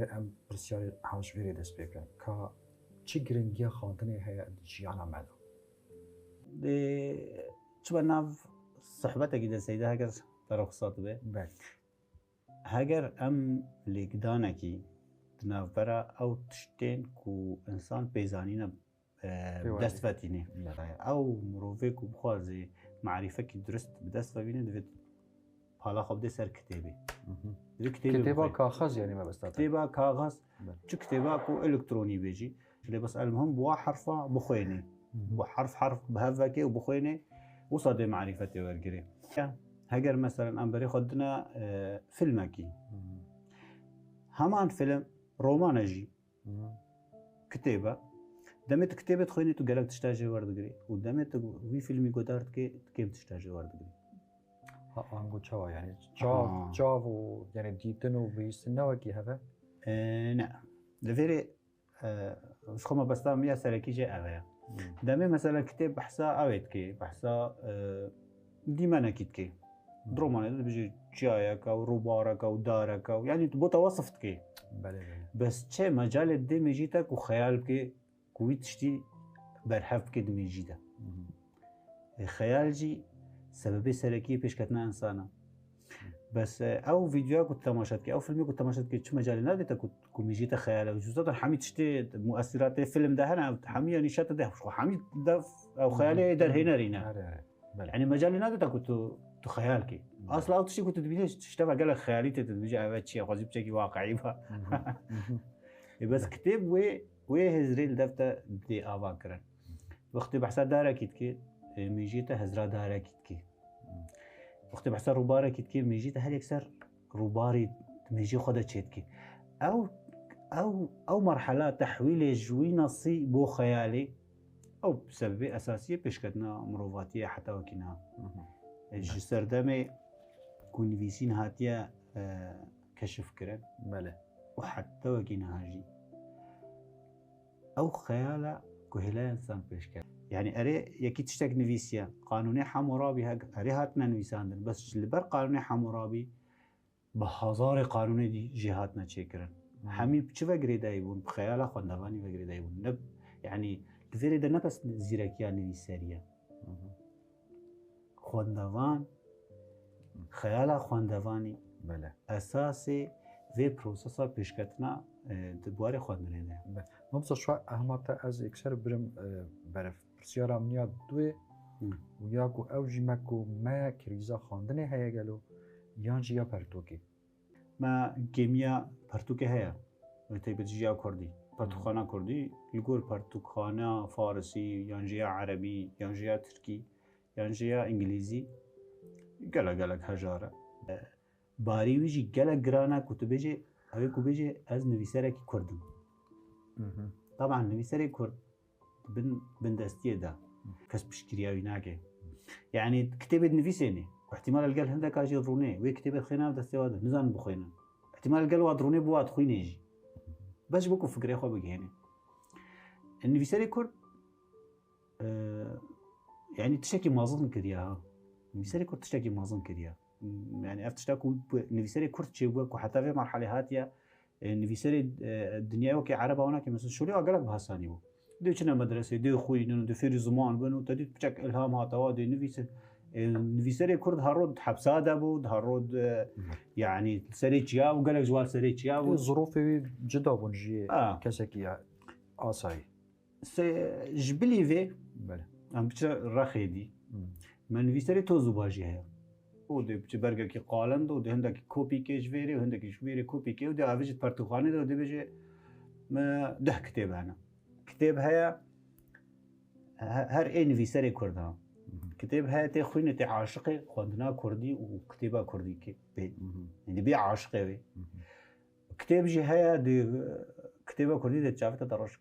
ام برسیار هاوشویری دست بکن که چی گرنگی خواندنی هیا جیانا مالا چه ناف صحبتك إذا سيدها هجر ترخصات به بله هجر أم لقدانكي تنافرة أو تشتين كو إنسان بيزانينا بدست فاتيني أو مروفيك وبخوازي معرفك درست بدست فاتيني دفت حالا خب ده سر كتابي كتابة كاغذ يعني ما بس كتابة كاغذ شو كتابة كو إلكتروني بيجي اللي بس المهم بوا حرفة بخويني حرف بهفكي وبخويني وصادي معرفتي ورقري هجر مثلا أم بري خدنا فيلمكي همان فيلم رومانجي كتابة دمت كتابة خويني تو قالك تشتاجي وردقري ودمت في فيلمي قدرت كيف تشتاجي وردقري آنگو چوا يعني جاو يعني ديتن وبيستنوا كي هذا نه لفيري مش خما بس تام يا سركي جاء أغيا دمي مثلا كتاب بحثا أويت كي بحثا ديما نكيد كي درومان بيجي جايك أو روبارك أو دارك أو يعني تبوتا وصفت كي بله بس چه مجال الدم يجيتك وخيال كي كوي تشتي برحف كي دم يجيتا خيال جي سببي سركي بيش كتنا إنسانا بس أو فيديو كنت تماشات كي أو فيلم كنت تماشات كي شو مجال نادي تكو ميجيتا خيال وجوزات حميد تشتي مؤثرات الفيلم ده هنا حميد نشاط ده حميد ده أو خيالي در هنا رينا يعني مجال نادي تكو خيالك اصلا اوتشي كنت تبيني تشتغل قال خيالي تتبيجي عباد شيء غازي بشكل واقعي بس كتب وي هزريل دفتا دي افاكرن وقت بحث داركيت كي ميجيته هزرا داركيت كي وقت بحث روباركيت كي ميجيته هل يكسر روباري ميجي خدا تشيت كي او مرحله تحويل جوي نصي بو خيالي او بسبب اساسيه بشكتنا مروفاتيه حتى وكنا جسردمي كونفيسين هاتيا كشف كرن بله وحتى وكنا هاجي او خياله كهلا انسان بيشكل يعني اري يكي تشتك نفيسيا قانوني حمورابي اري هاتنا نويساندن بس اللي بر قانوني حمورابي بهزار قانوني دي جهاتنا تشكرن حمي بچه وگری دایبون بخیال خواندوانی وگری دایبون نب يعني الفيري ده نفس زيركيا نويساريا خواندوان خیال خواندوانی بله اساسي في بروسسا پیشکتنا دبوار خواندنه ده ممسا شو اهمت از اکثر برم برف برسیارم نیا دوی و یا کو اوجی مکو ما کریزا خواندنه هیا گلو یانجی یا پرتوکی ما كيمياء برتوكي هيا تيبتجيا كردي برتوخانا كردي يقول برتوخانا فارسي يانجيا عربي يانجيا تركي يانجيا انجليزي قالك هجارة باري ويجي قالك قرانا كتبيجي هاي كوبيجي از نويساركي كردم طبعا نويساري كرد بن دستيه دا كس بشكرياوي ناكي يعني كتابة نويسيني واحتمال القال هندك اجي دروني وي كتابة خينا دستيه وادا نزان بخينا احتمال القال وادروني بواد خوين يجي باش بكو فكري خو بقي هنا النويساري كرد يعني تشتكي مازن كديها نويساري كرد تشتكي مازن كديها يعني افتشتاكو نويساري كرد تشيبوك وحتى في مرحلة هاتيا نويساري الدنيا وكي عربة هناك مثلا شولي اقلك بهاساني بو دو چنا مدرسة دو خوين دو فيري زمان بنو تدي بچك الهام هاتوا دو نويساري كرد هارود حبسادة بود هارود يعني سريتشيا وقالك جوال سريتشيا ظروف جدا بونجي كسكي آساي جبلي في بله ام بچ رخيدي من نويساري توزو باجي هيا ودي بچ برگر کی قالند و ده هندك كوبي كيج فيري وهندك شويري كوبي كي ودي افيج برتقاني ده ودي بيجي ما ده كتاب انا كتاب هيا هر اي نويساري كردها كتاب هيا تي خوينه تي عاشقي خواندنا كردي وكتابه كردي كي يعني بي عاشقي وي كتاب جي هيا دي كتابه كردي ده چافته درشك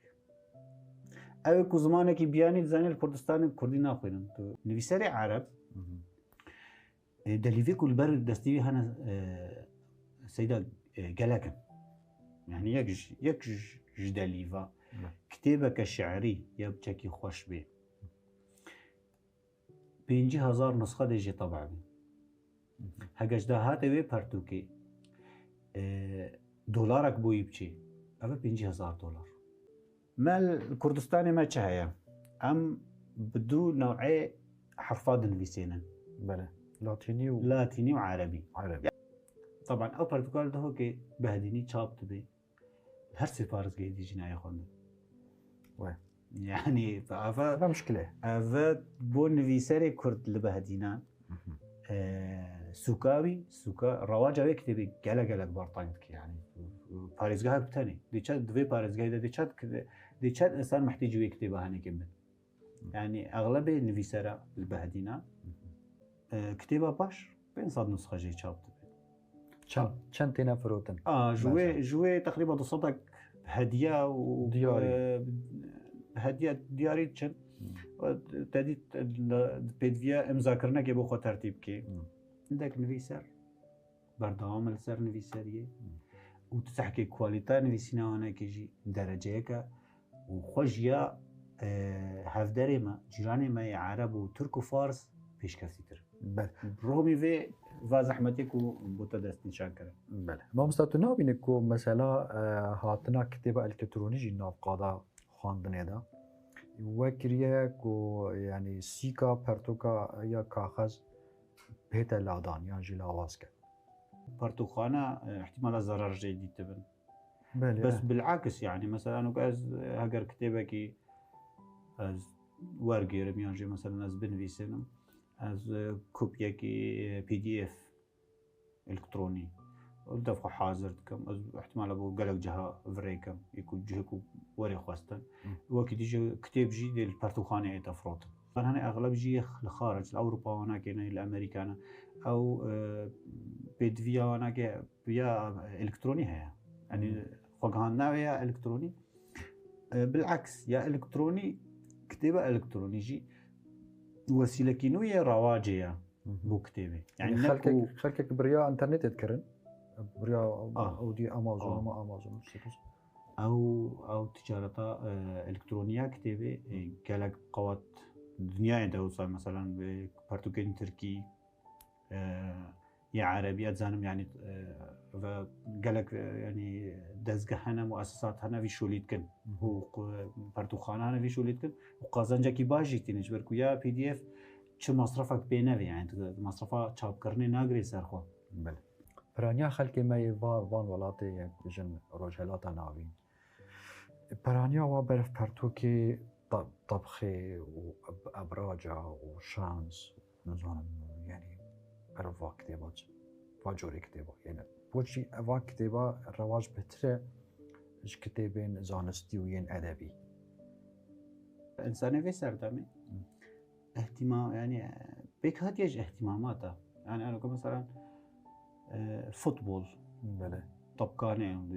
او کو زمانه کی بیانی زانی کردستان کردی نخوینن تو نویسری عرب دلیوی کل بر دستیوی هنه سیدا گلکن يعني يك جدليفا كتابك الشعري يبتكي خوش به 5000 نسخة ديجي طبع بي هكاش ده هاتوي برتوكي دلارك بوي بچي أبا 50,000 دولار. مال كردستان ما چهايا أم بدو نوعي حرفات نفيسينا بله لاتيني وعربي. عربي طبعا أو برتقال ده كي بهديني شاب تبي هر سفارس جاي دي جناية خونده يعني فأفا مشكلة أفا بون نفيساري كرد لبهدينا سوكاوي سوكا رواجه وكتبي جلا برطانك يعني باريزجاه بتاني دي شاد دوي باريزجاه دي شاد إنسان محتاج يكتبها هني كمل يعني أغلب النفيسارة البهدينا كتابة باش بين صاد نسخة جاي شاب تبي كم تينا فروتن جوي تقريبا تصدق هدية هدية دياري تشن تدي بيدفيا مذاكرنا كي بخو ترتيب كي عندك نفيسر بردوام السر نفيسريه وتحكي كواليتي نفيسنا هنا كيجي درجيك وخوجيا هفدري ما جيراني ما عرب وترك وفارس فيش كثير بله رومي في زحمتك وبوتدست نشاكر بله ما مستطيع بينكو مثلا هاتنا كتابة الكترونية ناف قادا خواندنه دا وكريه كو يعني سيكا برتوكا يا كاغذ بهتا لادان يعني جيلا واسكه برتوخانه احتمال ضرر جديد تبن بله بس بالعكس يعني مثلا وكاز هاجر كتابك از ورقي رميانجي مثلا از بنفيسنم از كوبيا كي PDF الكتروني ودفع حاضر كم احتمال ابو قلق جها فريكم يكون جهكو وري خواستن وقت يجي كتاب جي ديال البرتوخانه اي تفروت انا اغلب جي لخارج اوروبا وانا كاين الامريكان او بيدفيا وانا كي بيا الكتروني هي يعني فوقهان نوعيه الكتروني بالعكس يا الكتروني كتابه الكتروني جي وسيله كينويه رواجيه بو كتابه يعني خلكك بريا انترنت تذكرن بريا او دي امازون ما امازون او تجارة الكترونيه كتابه قالك قوات الدنيا دوصل مثلا ببرتغال تركي يا عربي اتزانم يعني قالك يعني دزگهنا مؤسسات هنا في شوليتكن وبرتوخانه هنا في شوليتكن وقازنجكي باجي تنج بركو يا PDF چه مصرفك بينوي يعني مصرفه چاپ کرنه ناگری سرخو بله پرانیا خلک ما وان ولاته جن روجهلاتا ناوین پرانیا و برف پرتوکی طبخي وابراجا وشانس نظام يعني برفا كتابات فاجوري كتابه يعني بوشي افا كتابه الرواج بتره اش كتابين زانستي وين ادبي انسان في سردمي اهتمام يعني بيك هاتيج اهتماماته يعني انا مثلا فوتبول بله طبقانه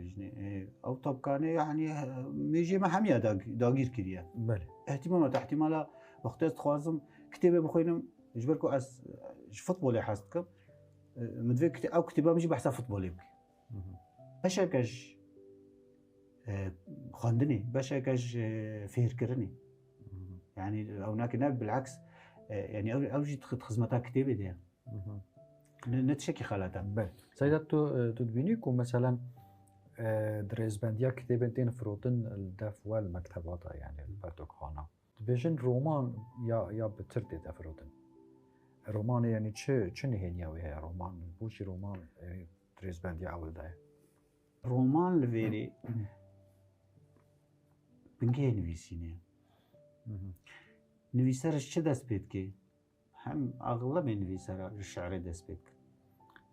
او طبقانه يعني ميجي ما هميه داغير كريا بله اهتمامات احتمالا وقت خوازم كتابه بخوينم جبركو اس فوتبول حاستكم مدفك او كتابه ميجي بحسب فوتبول يبكي باشاكاش خواندني باشاكاش فير كرني يعني او ناكي بالعكس يعني اوجي خدمتها كتابه دي نتشكي خالاتها بله سيدات تدبينيكو مثلا دريزبنديا كتابتين فروتن الدف والمكتبات يعني البرتوخانه بيجن رومان يا بترتي دفروتن رومان يعني چه نهينيا وهي رومان بوشي رومان دريزبنديا اول ده رومان لفيري بنجي نويسيني نویسرش چه دست بید که هم اغلب نویسر الشعر دست بید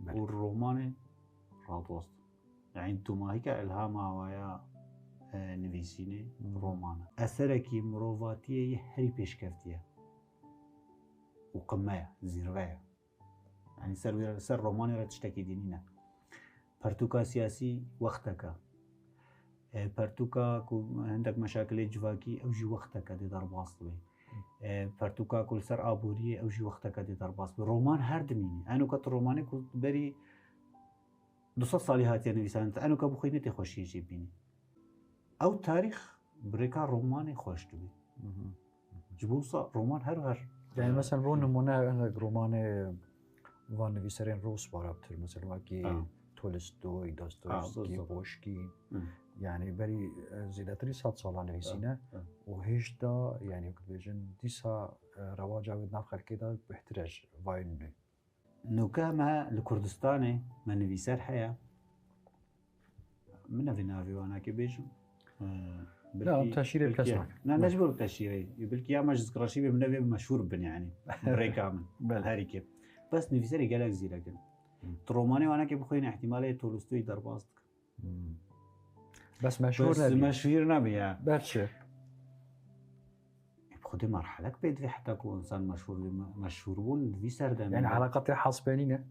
والرومان رادوست يعني دوماهي كالهام هوايا نویسینه رومان اثرکی مروفاتیه هری پیشکفتیه وقمايا زيرفايا يعني سر روماني را تشتكي دينينا برتوكا سياسي وقتك برتوكا عندك مشاكل جواكي او جي وقتك دي درباص بي برتوكا كل سر ابوريه او جي وقتك دي درباص بي رومان هر دميني انا كنت روماني كنت بري 200 سالي هاتي نويسان انا كبخويني تي خوشي جيبيني او تاريخ بريكا روماني خوش تبي جبوصا رومان هر يعني مثلا بون نمونه رومان وان نویسرین روس بارابتر مثلا وقتی تولستوی داستویفسکی بالضبط. بوشکی يعني بري زيادة 100 سال نويسينا آه. وهيش دا يعني كنت بيجن ديسا رواجا ودنا خلقي دا بيحترج فاينو نوكا ما لكردستاني ما نويسار حياة من في نافي وانا كي بيجم لا تشيري بكسرك لا نجبر تشيري بلكي يا ماجز كراشي من نافي مشهور بن يعني بريكامن بله. هاري كيف بس نويساري قالك زي لكن تروماني وانا كي بخوين احتمالية تولستوي درباستك بس مشهور بس نبي مشهور نبي برشة بخدي مرحلة بيت في حتى كون إنسان مشهور بون في سردان يعني علاقتي حظ بينينا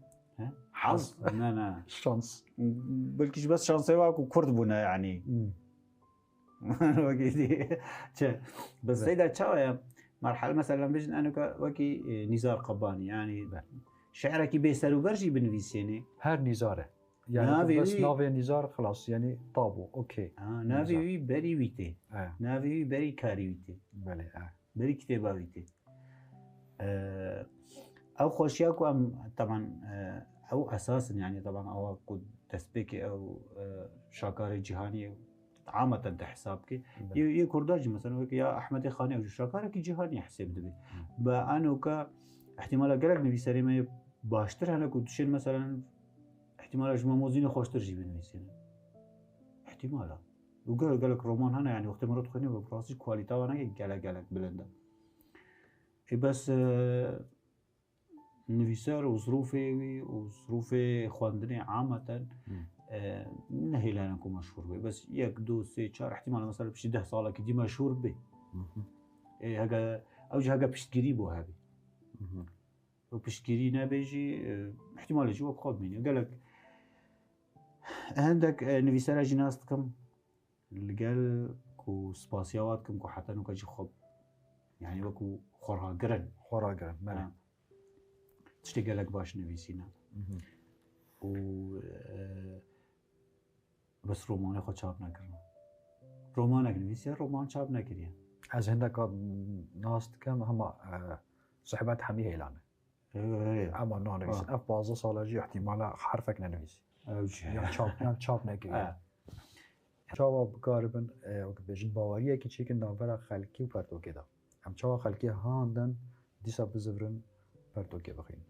حظ أنا شانس بلكيش بس شانسي واكو كرد بونا يعني وكيدي بس سيدا تشاوية مرحلة مثلا بيجن أنا وكي نزار قباني يعني شعرك بيسر وبرجي بنفيسيني هر نزاره يعني نافي بس وي. نافي نزار خلاص يعني طابو اوكي نافي وي بري ويتي نافي وي بري كاري ويتي بله بري كتابة ويتي أو خوشياكو أم طبعا أو أساسا يعني طبعا أو كود تسبيكي أو شاكاري جهاني عامة تحسابك يا كرداجي مثلا يا أحمد خاني أو شاكارك جهاني حساب دبي بأنو كا احتمال قالك نبي سريمة باشتر هنا كنتشين مثلا احتمال جمع موزين خوشتر جيبين نويسين احتمالا وقالك رومان هنا يعني وقت مرات خوني ببراسي كواليتا وانا قالك بلندا بس نويسار وظروفي خواندني عامة نهي لانكو مشهور بي بس يك دو سي چار احتمال مثلا بشي 10 سالة كدي مشهور بي هكا اوجه هكا بشتگيري بو هابي وبشتگيري نبيجي احتمال يجي وقت خود مني قالك عندك نويسارة جناستكم اللي قال كو سباسيواتكم كو حتى نوكا جي خب يعني وكو خوراقرن مالا تشتي قالك باش نويسينا و بس رومانه خود چاپ نکردم رومانك نویسی رومان چاپ نکردیم از هندك ناست كم هما صحبات حميه اعلانه اما نو نويسي اف بازا سالاجي احتمال حرفك نويسي يا چاپ نكريم چاوا بقاربن وقت بيجن باوريه كي چيكن نافرا خلقي وبرتو كده هم چاوا خلقي هاندن ديسا بزفرن برتو كده بخين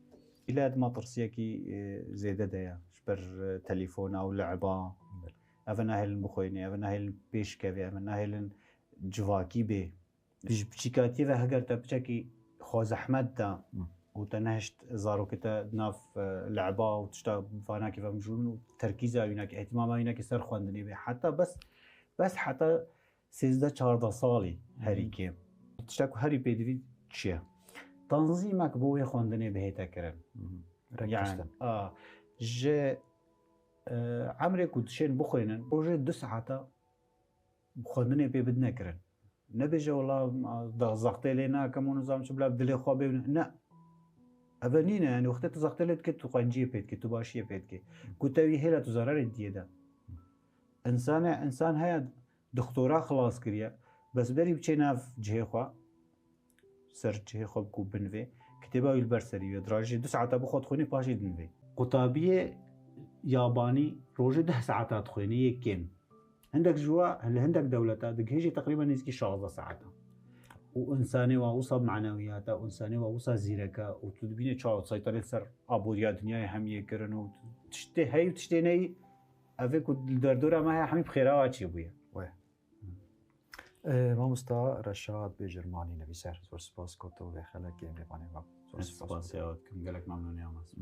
الى ما ترسيكي زياده ديا شبر تليفون او لعبه افنا هل مخويني افنا هل بيش كافي افنا هل جواكي بي بشيكاتي هاجر تبچكي خوز احمد دا وتنهشت زارو كتا ناف لعبه وتشتا فانا كيف مجنون وتركيزه وينك اهتمام وينك سر خواندني بي حتى بس حتى 13 14 سالي هريكي تشتاكو هري بيدوي تشيا تنظيمك بوي خواندني بهيتا كرن يعني جي عمري كنت شين بخوينن بروجي 2 ساعات خواندني بي بدنا كرن نبيجي والله زغطي لينا كمون نظام شبلا بدلي خوا بي لا أبنينا يعني وقت تزغطلت كت وقنجية بيت كت وباشية بيت كت كتابي هلا تزرر الديدا إنسان هيا دكتوراه خلاص كريا بس بري بچه ناف جهه خوا سر جهه خوا بكو بنوي كتابه البرسري ودراجي 2 ساعات بخود خوني باشي دنوي قطابية ياباني روجي 10 ساعات خوني يكين عندك جوا اللي عندك دولتا دقيجي تقريبا نسكي 16 ساعات وإنساني وأوصى معنوياته وإنساني وأوصى زيركا وتدبيني شو سيطرة سر أبوريا دنيا هم يكرنوا تشتي هاي وتشتي ناي أفيك الدردورة ما هي حمي بخيرها وشي بويا. ما مستا رشاد بجرماني نبي سر سور سباس كوتو وخلاك يمي باني ما سور سباس يا كم قالك ممنون يا ماس.